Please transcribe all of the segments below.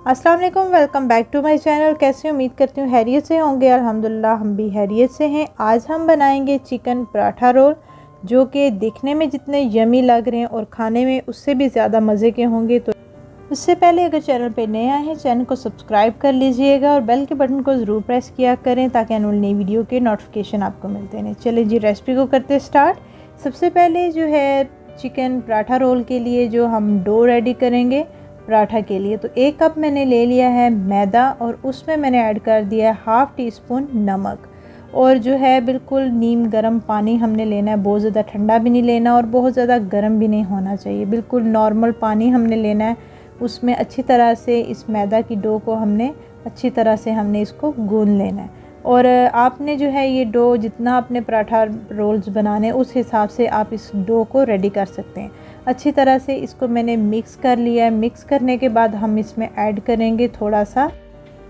अस्सलाम वालेकुम, welcome back to my channel. कैसे उम्मीद करती हूँ हैरियत से होंगे। अल्हम्दुलिल्लाह हम भी हैरियत से हैं। आज हम बनाएंगे चिकन पराठा रोल, जो कि दिखने में जितने यमी लग रहे हैं और खाने में उससे भी ज़्यादा मज़े के होंगे। तो उससे पहले अगर चैनल पे नए आए हैं, चैनल को सब्सक्राइब कर लीजिएगा और बेल के बटन को ज़रूर प्रेस किया करें ताकि आने वाली नई वीडियो के नोटिफिकेशन आपको मिलते रहें। चलिए जी, रेसिपी को करते स्टार्ट। सबसे पहले जो है चिकन पराठा रोल के लिए जो हम डो रेडी करेंगे पराठा के लिए, तो 1 कप मैंने ले लिया है मैदा और उसमें मैंने ऐड कर दिया है हाफ़ टी स्पून नमक। और जो है बिल्कुल नीम गर्म पानी हमने लेना है, बहुत ज़्यादा ठंडा भी नहीं लेना और बहुत ज़्यादा गर्म भी नहीं होना चाहिए, बिल्कुल नॉर्मल पानी हमने लेना है। उसमें अच्छी तरह से इस मैदा की डो को हमने अच्छी तरह से इसको गूंद लेना है। और आपने जो है ये डो जितना अपने पराठा रोल्स बनाने उस हिसाब से आप इस डो को रेडी कर सकते हैं। अच्छी तरह से इसको मैंने मिक्स कर लिया है। मिक्स करने के बाद हम इसमें ऐड करेंगे थोड़ा सा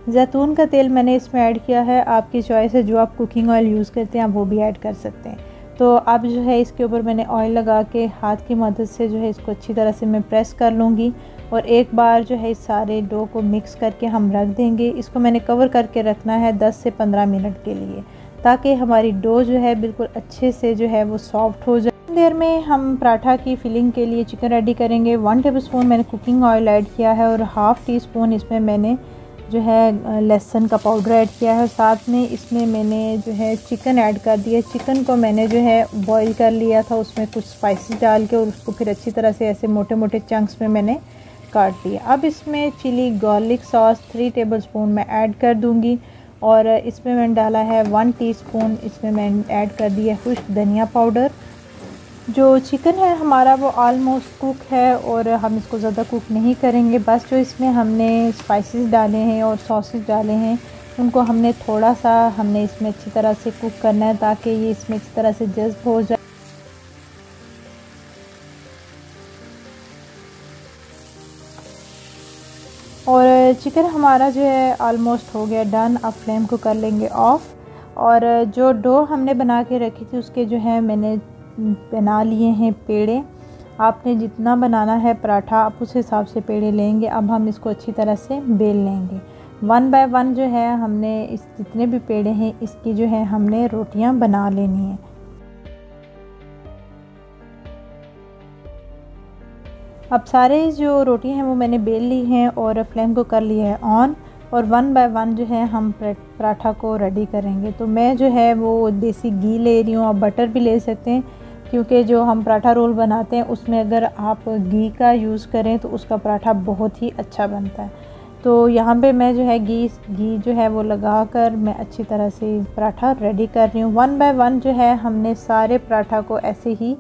जैतून का तेल मैंने इसमें ऐड किया है। आपकी चॉइस है, जो आप कुकिंग ऑयल यूज़ करते हैं आप वो भी ऐड कर सकते हैं। तो अब जो है इसके ऊपर मैंने ऑयल लगा के हाथ की मदद से जो है इसको अच्छी तरह से मैं प्रेस कर लूँगी और एक बार जो है इस सारे डो को मिक्स करके हम रख देंगे। इसको मैंने कवर करके रखना है 10 से 15 मिनट के लिए, ताकि हमारी डो जो है बिल्कुल अच्छे से जो है वो सॉफ्ट हो जाए। देर में हम पराठा की फिलिंग के लिए चिकन रेडी करेंगे। 1 टेबलस्पून मैंने कुकिंग ऑयल ऐड किया है और हाफ़ टी स्पून इसमें मैंने जो है लहसुन का पाउडर ऐड किया है। साथ में इसमें मैंने जो है चिकन ऐड कर दिया। चिकन को मैंने जो है बॉईल कर लिया था, उसमें कुछ स्पाइसेस डाल के और उसको फिर अच्छी तरह से ऐसे मोटे मोटे चंक्स में मैंने काट दिया। अब इसमें चिली गार्लिक सॉस 3 टेबलस्पून मैं ऐड कर दूंगी और इसमें मैंने डाला है 1 टीस्पून इसमें मैंने ऐड कर दिया खुश्क धनिया पाउडर। जो चिकन है हमारा वो ऑलमोस्ट कुक है और हम इसको ज़्यादा कुक नहीं करेंगे। बस जो इसमें हमने स्पाइसेस डाले हैं और सॉसेस डाले हैं उनको हमने थोड़ा सा इसमें अच्छी तरह से कुक करना है, ताकि ये इसमें अच्छी तरह से जज़्ब हो जाए। और चिकन हमारा जो है ऑलमोस्ट हो गया डन। अब फ्लेम को कर लेंगे ऑफ़। और जो डो हमने बना के रखी थी उसके जो है मैंने बना लिए हैं पेड़े। आपने जितना बनाना है पराठा आप उस हिसाब से पेड़े लेंगे। अब हम इसको अच्छी तरह से बेल लेंगे। 1 बाय 1 जो है हमने इस जितने भी पेड़े हैं इसकी जो है हमने रोटियां बना लेनी है। अब सारे जो रोटी हैं वो मैंने बेल ली हैं और फ्लेम को कर लिया है ऑन। और 1 बाय 1 जो है हम पराठा को रेडी करेंगे। तो मैं जो है वो देसी घी ले रही हूँ, आप बटर भी ले सकते हैं, क्योंकि जो हम पराठा रोल बनाते हैं उसमें अगर आप घी का यूज़ करें तो उसका पराठा बहुत ही अच्छा बनता है। तो यहाँ पे मैं जो है घी जो है वो लगा कर मैं अच्छी तरह से पराठा रेडी कर रही हूँ। 1 बाय 1 जो है हमने सारे पराठा को ऐसे ही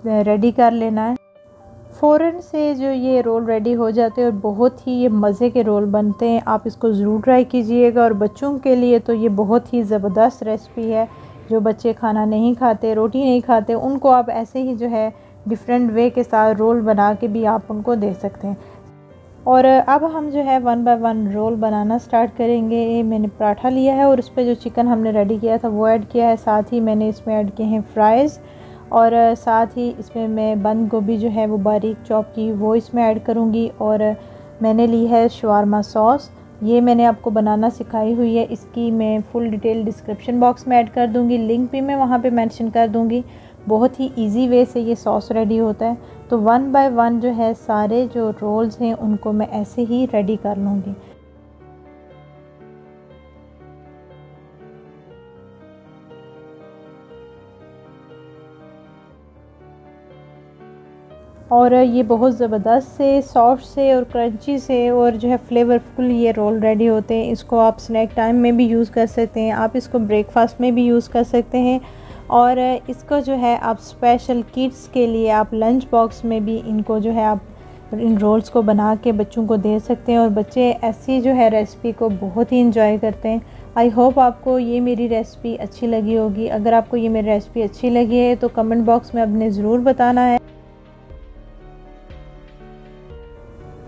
रेडी कर लेना है। फ़ौरन से जो ये रोल रेडी हो जाते हैं और बहुत ही ये मज़े के रोल बनते हैं। आप इसको ज़रूर ट्राई कीजिएगा। और बच्चों के लिए तो ये बहुत ही ज़बरदस्त रेसिपी है। जो बच्चे खाना नहीं खाते, रोटी नहीं खाते, उनको आप ऐसे ही जो है डिफरेंट वे के साथ रोल बना के भी आप उनको दे सकते हैं। और अब हम जो है 1 बाय 1 रोल बनाना स्टार्ट करेंगे। मैंने पराठा लिया है और उस पर जो चिकन हमने रेडी किया था वो ऐड किया है। साथ ही मैंने इसमें ऐड किए हैं फ्राइज़ और साथ ही इसमें मैं बंद गोभी जो है वो बारीक चॉप की वो इसमें ऐड करूँगी। और मैंने ली है शवारमा सॉस, ये मैंने आपको बनाना सिखाई हुई है। इसकी मैं फुल डिटेल डिस्क्रिप्शन बॉक्स में ऐड कर दूँगी, लिंक भी मैं वहाँ पे मेंशन कर दूँगी। बहुत ही इजी वे से ये सॉस रेडी होता है। तो 1 बाय 1 जो है सारे जो रोल्स हैं उनको मैं ऐसे ही रेडी कर लूँगी। और ये बहुत ज़बरदस्त से सॉफ्ट से और क्रंची से और जो है फ्लेवरफुल ये रोल रेडी होते हैं। इसको आप स्नैक टाइम में भी यूज़ कर सकते हैं, आप इसको ब्रेकफास्ट में भी यूज़ कर सकते हैं। और इसको जो है आप स्पेशल किड्स के लिए आप लंच बॉक्स में भी इनको जो है आप इन रोल्स को बना के बच्चों को दे सकते हैं और बच्चे ऐसी जो है रेसिपी को बहुत ही इंजॉय करते हैं। आई होप आपको ये मेरी रेसिपी अच्छी लगी होगी। अगर आपको ये मेरी रेसिपी अच्छी लगी है तो कमेंट बॉक्स में आपने ज़रूर बताना है।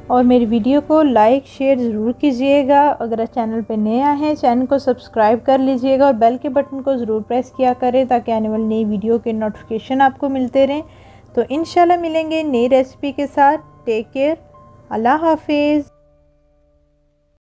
और मेरी वीडियो को लाइक शेयर ज़रूर कीजिएगा। अगर चैनल पे नए आए हैं चैनल को सब्सक्राइब कर लीजिएगा और बेल के बटन को ज़रूर प्रेस किया करें ताकि आने वाली नई वीडियो के नोटिफिकेशन आपको मिलते रहें। तो इंशाल्लाह मिलेंगे नई रेसिपी के साथ। टेक केयर, अल्लाह हाफिज़।